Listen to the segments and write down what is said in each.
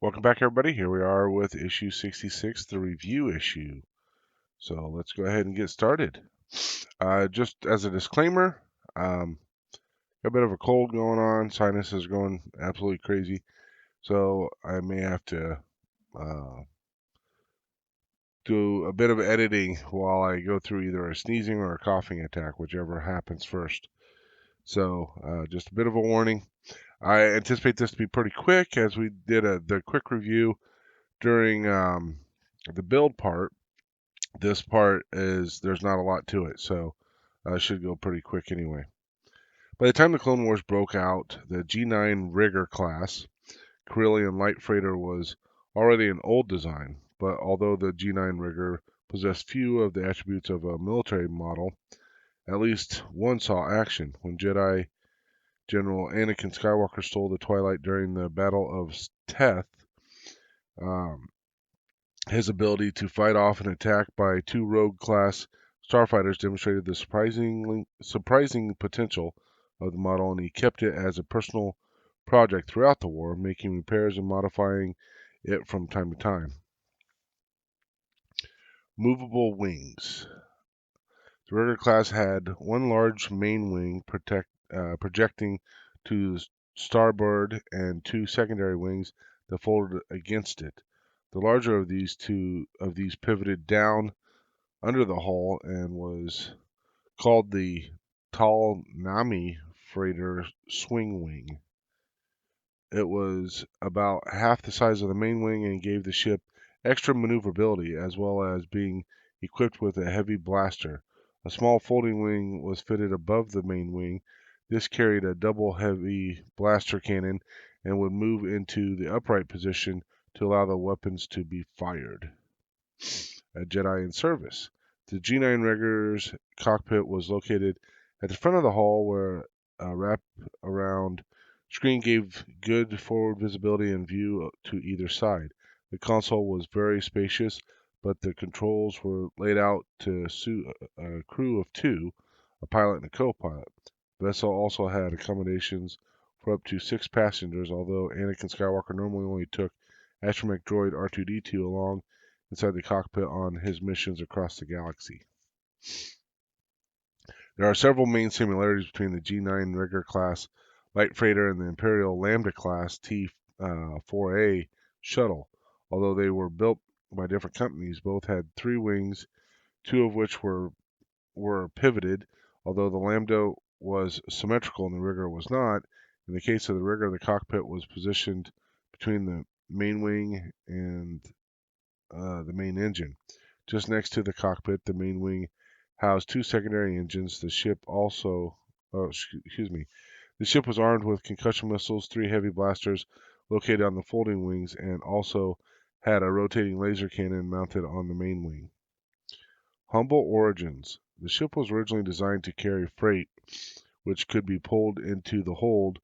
Welcome back, everybody. Here we are with issue 66, the review issue. So let's go ahead and get started. Just as a disclaimer, got a bit of a cold going on. Sinus is going absolutely crazy. So I may have to uh, do a bit of editing while I go through either a sneezing or a coughing attack, whichever happens first. So just a bit of a warning. I anticipate this to be pretty quick, as we did the quick review during the build part. This part is there's not a lot to it, so I should go pretty quick anyway. By the time the Clone Wars broke out, the G9 Rigger Class Corellian light freighter was already an old design, but although the G9 Rigger possessed few of the attributes of a military model, at least one saw action when Jedi General Anakin Skywalker stole the Twilight during the Battle of Teth. Um, His ability to fight off an attack by two Rogue-class starfighters demonstrated the surprising potential of the model, and he kept it as a personal project throughout the war, making repairs and modifying it from time to time. Movable wings. The Rigger class had one large main wing projecting to starboard and two secondary wings that folded against it. The larger of these pivoted down under the hull and was called the Talnami freighter swing wing. It was about half the size of the main wing and gave the ship extra maneuverability, as well as being equipped with a heavy blaster. A small folding wing was fitted above the main wing. This carried a double heavy blaster cannon and would move into the upright position to allow the weapons to be fired. A Jedi in service. The G9 Rigger's cockpit was located at the front of the hull, where a wrap-around screen gave good forward visibility and view to either side. The console was very spacious, but the controls were laid out to suit a crew of two, a pilot and a co-pilot. The vessel also had accommodations for up to 6 passengers, although Anakin Skywalker normally only took astromech droid R2-D2 along inside the cockpit on his missions across the galaxy. There are several main similarities between the G9 Rigger class light freighter and the Imperial Lambda class T-4A shuttle. Although they were built by different companies, both had 3 wings, 2 of which were pivoted, although the Lambda was symmetrical and the Rigger was not. In the case of the Rigger, the cockpit was positioned between the main wing and the main engine. Just next to the cockpit, the main wing housed 2 secondary engines. The ship was armed with concussion missiles, 3 heavy blasters located on the folding wings, and also had a rotating laser cannon mounted on the main wing. Humble origins. The ship was originally designed to carry freight, which could be pulled into the hold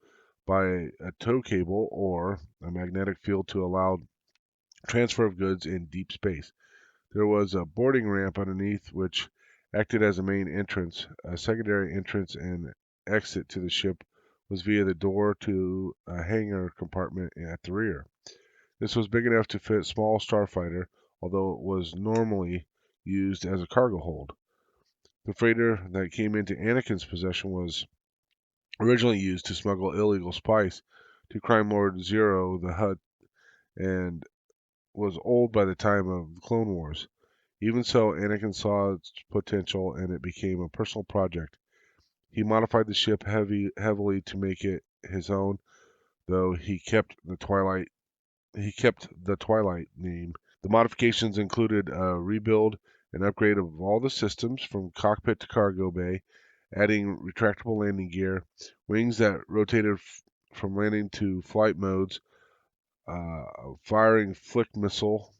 by a tow cable or a magnetic field to allow transfer of goods in deep space. There was a boarding ramp underneath, which acted as a main entrance. A secondary entrance and exit to the ship was via the door to a hangar compartment at the rear. This was big enough to fit a small starfighter, although it was normally used as a cargo hold. The freighter that came into Anakin's possession was originally used to smuggle illegal spice to Crime Lord Zero the Hutt, and was old by the time of the Clone Wars. Even so, Anakin saw its potential and it became a personal project. He modified the ship heavily to make it his own, though he kept the Twilight name. The modifications included a rebuild and upgrade of all the systems from cockpit to cargo bay, adding retractable landing gear, wings that rotated from landing to flight modes, firing flick missile.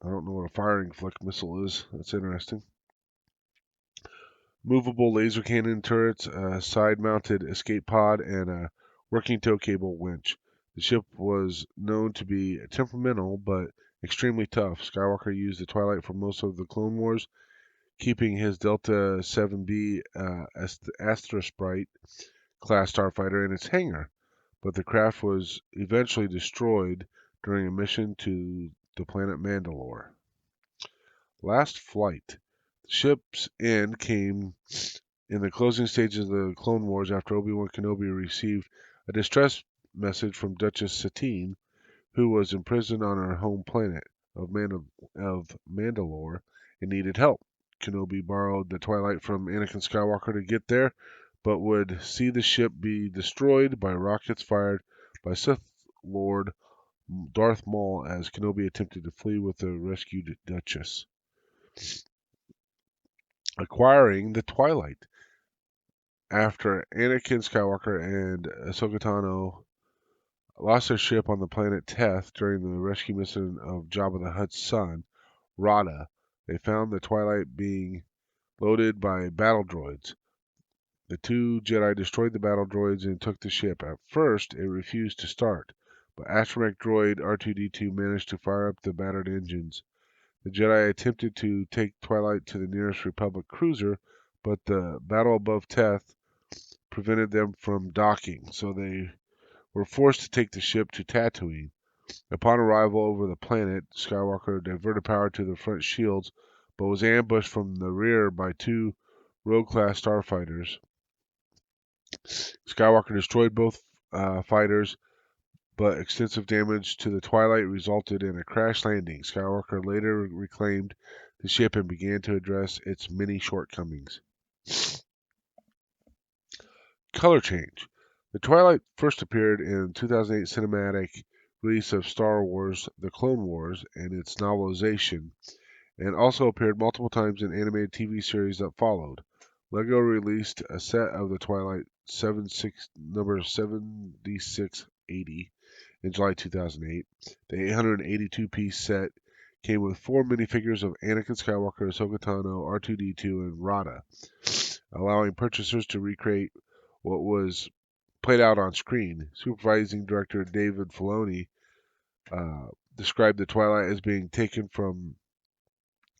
I don't know what a firing flick missile is. That's interesting. Movable laser cannon turrets, a side-mounted escape pod, and a working tow cable winch. The ship was known to be temperamental but extremely tough. Skywalker used the Twilight for most of the Clone Wars, keeping his Delta 7B Astra Sprite class starfighter in its hangar. but the craft was eventually destroyed during a mission to the planet Mandalore. Last flight. The ship's end came in the closing stages of the Clone Wars after Obi-Wan Kenobi received a distress message from Duchess Satine, who was imprisoned on her home planet of Mandalore and needed help. Kenobi borrowed the Twilight from Anakin Skywalker to get there, but would see the ship be destroyed by rockets fired by Sith Lord Darth Maul as Kenobi attempted to flee with the rescued Duchess. Acquiring the Twilight. After Anakin Skywalker and Ahsoka Tano lost their ship on the planet Teth during the rescue mission of Jabba the Hutt's son, Rada, they found the Twilight being loaded by battle droids. The two Jedi destroyed the battle droids and took the ship. At first, it refused to start, but astromech droid R2-D2 managed to fire up the battered engines. The Jedi attempted to take Twilight to the nearest Republic cruiser, but the battle above Teth prevented them from docking, so they were forced to take the ship to Tatooine. Upon arrival over the planet, Skywalker diverted power to the front shields, but was ambushed from the rear by two Rogue-class starfighters. Skywalker destroyed both fighters, but extensive damage to the Twilight resulted in a crash landing. Skywalker later reclaimed the ship and began to address its many shortcomings. Color change. The Twilight first appeared in 2008 cinematic release of Star Wars The Clone Wars and its novelization, and also appeared multiple times in animated TV series that followed. LEGO released a set of the Twilight number 7680 in July 2008. The 882-piece set came with 4 minifigures of Anakin Skywalker, Ahsoka Tano, R2-D2, and Rada, allowing purchasers to recreate what was played out on screen. Supervising director David Filoni described the Twilight as being taken from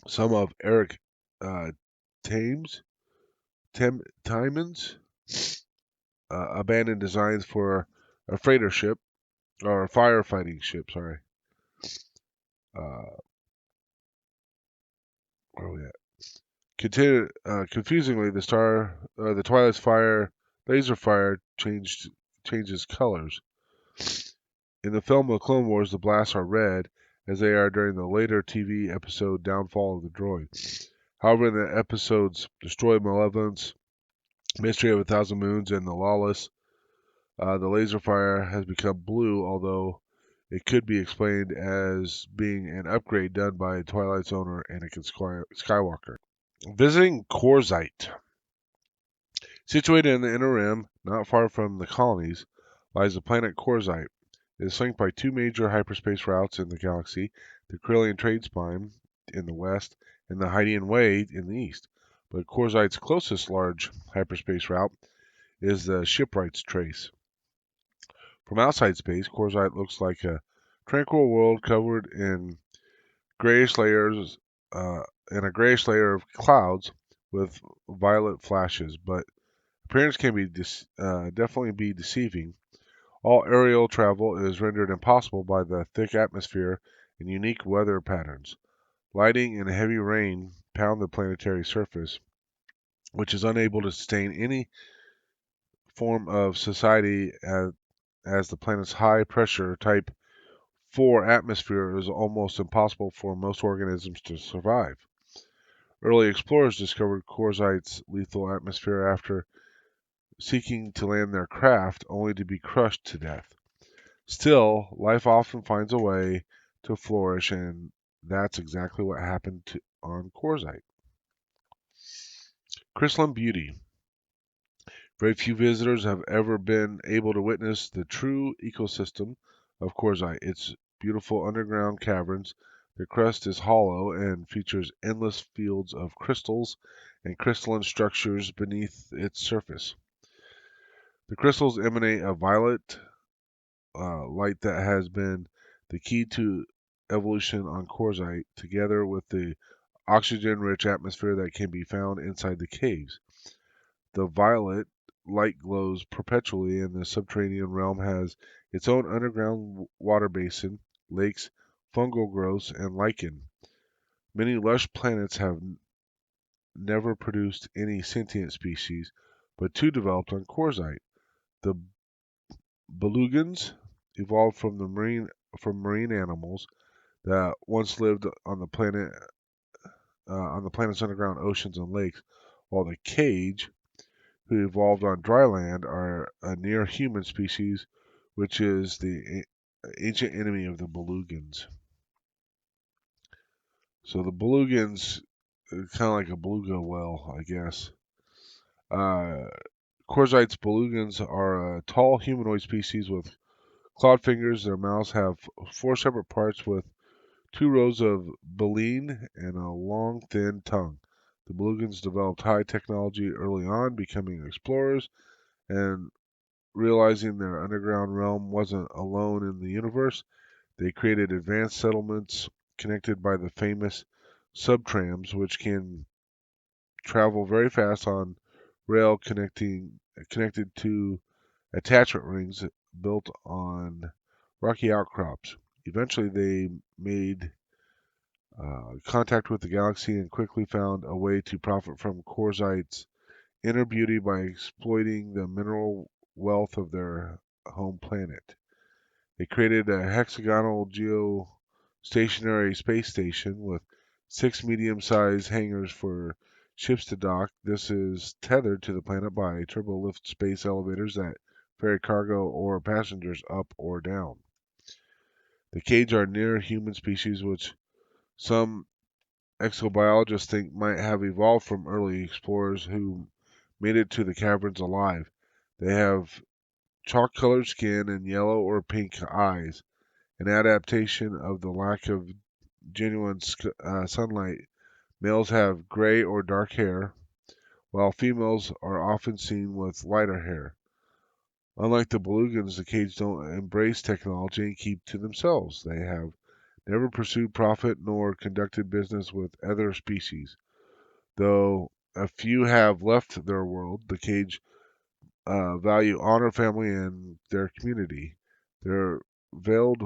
some of Eric Timon's abandoned designs for a freighter ship or a firefighting ship. Sorry. Where are we at? Confusingly, the Twilight's laser fire changes colors. In the film of Clone Wars, the blasts are red, as they are during the later TV episode Downfall of the Droid. However, in the episodes Destroy Malevolence, Mystery of a Thousand Moons, and The Lawless, the laser fire has become blue, although it could be explained as being an upgrade done by Twilight's owner, Anakin Skywalker. Visiting Quarzite. Situated in the Inner Rim, not far from the colonies, lies the planet Quarzite. It is flanked by two major hyperspace routes in the galaxy, the Corellian Trade Spine in the west and the Hydean Way in the east. But Quarzite's closest large hyperspace route is the Shipwright's Trace. From outside space, Quarzite looks like a tranquil world covered in grayish layers, in a grayish layer of clouds with violet flashes, but appearance can be definitely be deceiving. All aerial travel is rendered impossible by the thick atmosphere and unique weather patterns. Lightning and heavy rain pound the planetary surface, which is unable to sustain any form of society as the planet's high pressure type 4 atmosphere is almost impossible for most organisms to survive. Early explorers discovered Quarzite's lethal atmosphere after seeking to land their craft only to be crushed to death. Still, life often finds a way to flourish, and that's exactly what happened on Quarzite. Crystalline beauty. Very few visitors have ever been able to witness the true ecosystem of Quarzite. Its beautiful underground caverns. The crust is hollow and features endless fields of crystals and crystalline structures beneath its surface. The crystals emanate a violet light that has been the key to evolution on Quarzite, together with the oxygen-rich atmosphere that can be found inside the caves. The violet light glows perpetually, and the subterranean realm has its own underground water basin, lakes, fungal growths, and lichen. Many lush planets have never produced any sentient species, but two developed on Quarzite. The Belugans evolved from marine animals that once lived on the planet's underground oceans and lakes, while the Cage, who evolved on dry land, are a near human species, which is the ancient enemy of the Belugans. So the Belugans, kind of like a beluga whale, I guess. Uh, Quarzite's Belugans are a tall humanoid species with clawed fingers. Their mouths have four separate parts with two rows of baleen and a long, thin tongue. The Belugans developed high technology early on, becoming explorers and realizing their underground realm wasn't alone in the universe. They created advanced settlements connected by the famous subtrams, which can travel very fast on rail connected to attachment rings built on rocky outcrops. Eventually, they made contact with the galaxy and quickly found a way to profit from Quarzite's inner beauty by exploiting the mineral wealth of their home planet. They created a hexagonal geostationary space station with six medium-sized hangars for ships to dock. This is tethered to the planet by turbolift space elevators that ferry cargo or passengers up or down. The Cage are near human species which some exobiologists think might have evolved from early explorers who made it to the caverns alive. They have chalk-colored skin and yellow or pink eyes, an adaptation of the lack of genuine sunlight. Males have gray or dark hair, while females are often seen with lighter hair. Unlike the Belugans, the Cage don't embrace technology and keep to themselves. They have never pursued profit nor conducted business with other species. Though a few have left their world, the Cage value honor, family, and their community. Their veiled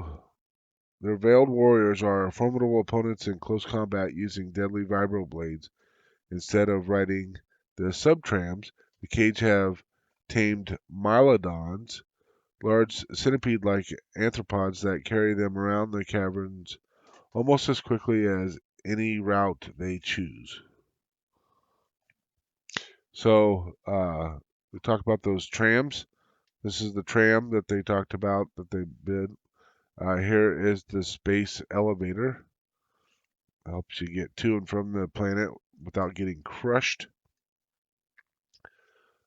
their veiled warriors are formidable opponents in close combat using deadly vibro blades. Instead of riding the subtrams, the Cage have tamed mylodons, large centipede-like arthropods that carry them around the caverns almost as quickly as any route they choose. So we talk about those trams. This is the tram that they talked about that they bid. Here is the space elevator. Helps you get to and from the planet without getting crushed.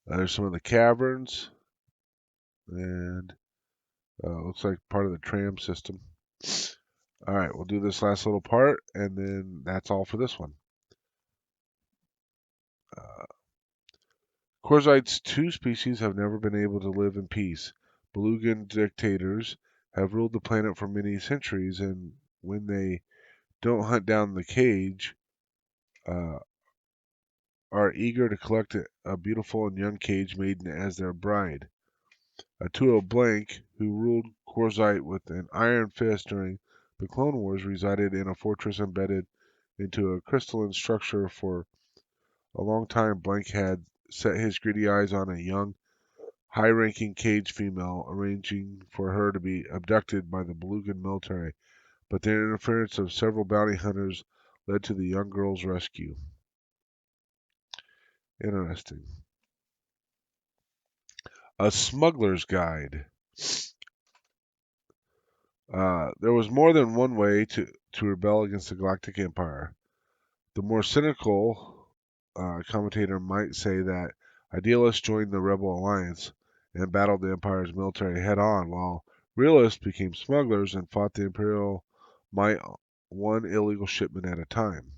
There's some of the caverns, and looks like part of the tram system. All right, we'll do this last little part, and then that's all for this one. Uh, Quarzite's two species have never been able to live in peace. Belugan dictators have ruled the planet for many centuries, and when they don't hunt down the Cage, uh, are eager to collect a beautiful and young Cage maiden as their bride. Tuo Blank, who ruled Quarzite with an iron fist during the Clone Wars, resided in a fortress embedded into a crystalline structure. For a long time, Blank had set his greedy eyes on a young, high-ranking Cage female, arranging for her to be abducted by the Belugan military, but the interference of several bounty hunters led to the young girl's rescue. Interesting. A Smuggler's Guide. There was more than one way to rebel against the Galactic Empire. The more cynical commentator might say that idealists joined the Rebel Alliance and battled the Empire's military head on, while realists became smugglers and fought the Imperial might one illegal shipment at a time.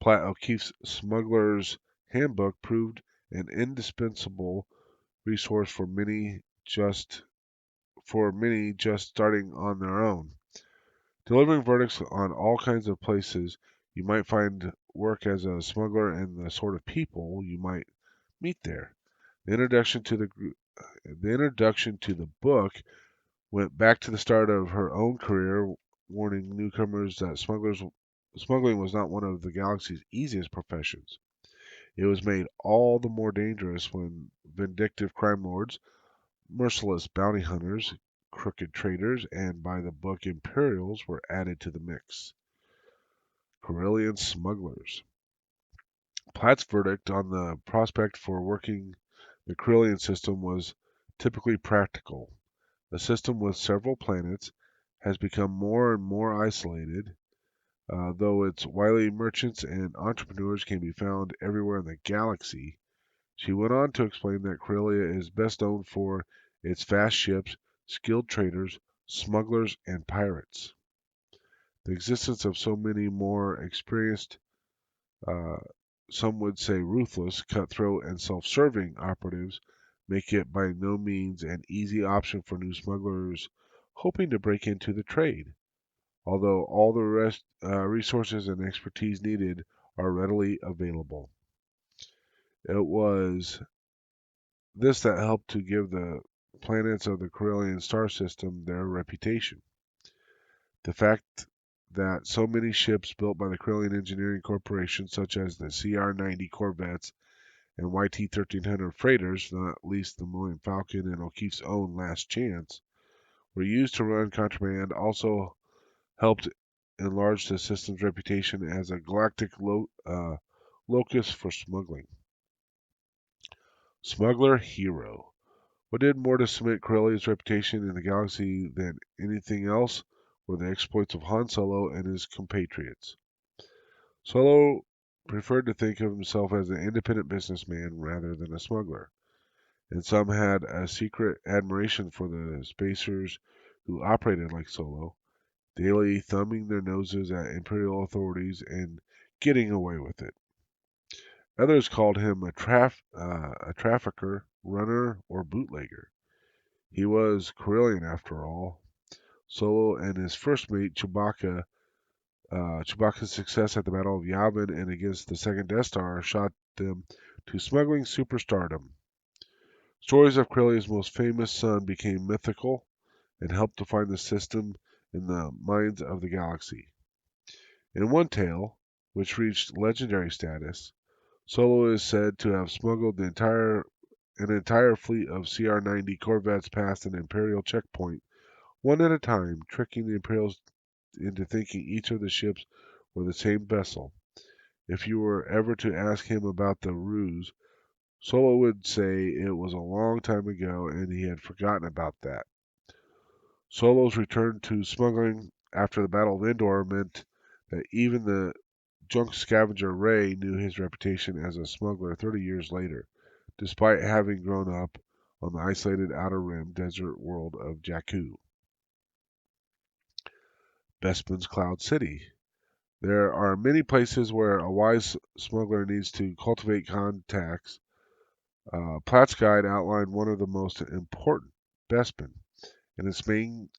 Platt O'Keefe's Smuggler's Handbook proved an indispensable resource for many just starting on their own. Delivering verdicts on all kinds of places you might find work as a smuggler and the sort of people you might meet there. The introduction to the book went back to the start of her own career, warning newcomers that smuggling was not one of the galaxy's easiest professions. It was made all the more dangerous when vindictive crime lords, merciless bounty hunters, crooked traders, and by the book Imperials were added to the mix. Corellian smugglers. Platt's verdict on the prospect for working the Corellian system was typically practical. The system with several planets has become more and more isolated, though its wily merchants and entrepreneurs can be found everywhere in the galaxy. She went on to explain that Corellia is best known for its fast ships, skilled traders, smugglers, and pirates. The existence of so many more experienced, uh, some would say ruthless, cutthroat, and self serving operatives make it by no means an easy option for new smugglers hoping to break into the trade, although all the resources and expertise needed are readily available. It was this that helped to give the planets of the Corellian star system their reputation. The fact that so many ships built by the Corellian Engineering Corporation, such as the CR-90 corvettes and YT-1300 freighters, not least the Millennium Falcon and O'Keefe's own Last Chance, were used to run contraband, also helped enlarge the system's reputation as a galactic locus for smuggling. Smuggler hero. What did more to cement Corellia's reputation in the galaxy than anything else were the exploits of Han Solo and his compatriots. Solo preferred to think of himself as an independent businessman rather than a smuggler, and some had a secret admiration for the spacers who operated like Solo, daily thumbing their noses at Imperial authorities and getting away with it. Others called him a trafficker, runner, or bootlegger. He was Corellian after all. Solo and his first mate Chewbacca's success at the Battle of Yavin and against the second Death Star shot them to smuggling superstardom. Stories of Corellia's most famous son became mythical and helped define the system in the minds of the galaxy. In one tale, which reached legendary status, Solo is said to have smuggled an entire fleet of CR-90 corvettes past an Imperial checkpoint, one at a time, tricking the Imperials into thinking each of the ships were the same vessel. If you were ever to ask him about the ruse, Solo would say it was a long time ago and he had forgotten about that. Solo's return to smuggling after the Battle of Endor meant that even the junk scavenger Ray knew his reputation as a smuggler 30 years later, despite having grown up on the isolated outer rim desert world of Jakku. Bespin's Cloud City. There are many places where a wise smuggler needs to cultivate contacts. Platt's guide outlined one of the most important, Bespin, and its main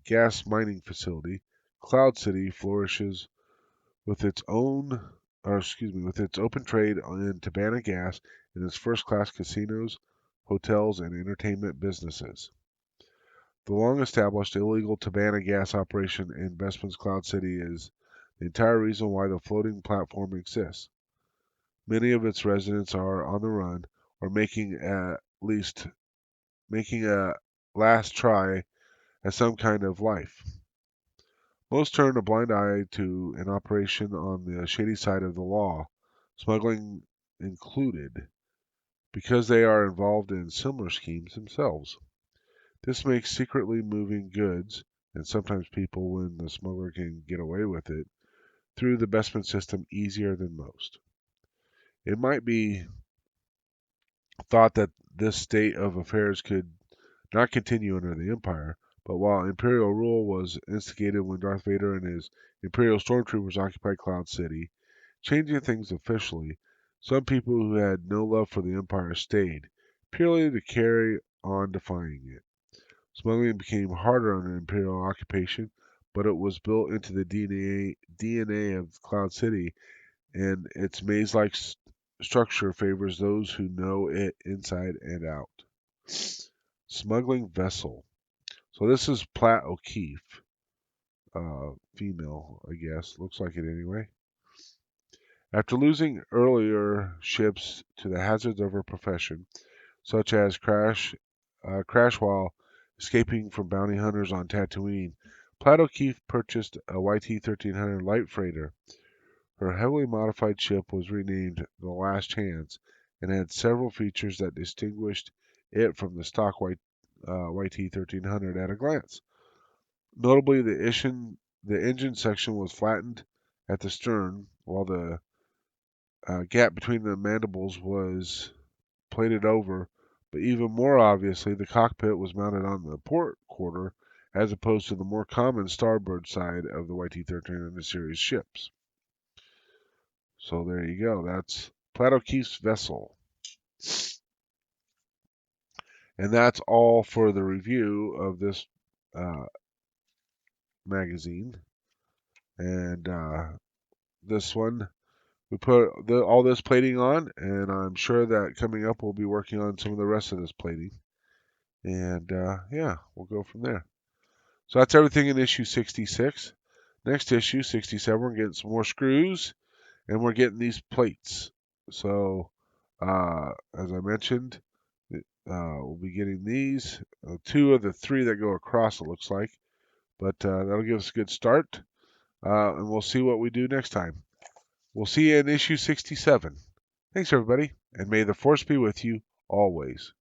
gas mining facility. Cloud City flourishes with its own, with its open trade in Tabana gas and its first-class casinos, hotels, and entertainment businesses. The long-established illegal Tabana gas operation in Bespin's Cloud City is the entire reason why the floating platform exists. Many of its residents are on the run or making a last try at some kind of life. Most turn a blind eye to an operation on the shady side of the law, smuggling included, because they are involved in similar schemes themselves. This makes secretly moving goods, and sometimes people when the smuggler can get away with it, through the Bestman system easier than most. It might be thought that this state of affairs could not continue under the Empire, but while Imperial rule was instigated when Darth Vader and his Imperial stormtroopers occupied Cloud City, changing things officially, some people who had no love for the Empire stayed, purely to carry on defying it. Smuggling became harder under Imperial occupation, but it was built into the DNA of Cloud City, and its maze-like structure favors those who know it inside and out. Smuggling vessel. So this is Platt Qkeefe, female, I guess. Looks like it anyway. After losing earlier ships to the hazards of her profession, such as crash while escaping from bounty hunters on Tatooine, Platt Qkeefe purchased a YT-1300 light freighter. Her heavily modified ship was renamed the Last Chance and had several features that distinguished it from the stock YT-1300 at a glance. Notably, the engine section was flattened at the stern, while the gap between the mandibles was plated over, but even more obviously, the cockpit was mounted on the port quarter as opposed to the more common starboard side of the YT-1300 series ships. So there you go. That's Platt Qkeefe's vessel. And that's all for the review of this uh, magazine. And this one, we put all this plating on, and I'm sure that coming up we'll be working on some of the rest of this plating. And yeah, we'll go from there. So that's everything in issue 66. Next issue, 67, we're getting some more screws, and we're getting these plates. So, as I mentioned, we'll be getting these. 2 of the 3 that go across, it looks like. But that'll give us a good start. And we'll see what we do next time. We'll see you in issue 67. Thanks, everybody, and may the Force be with you always.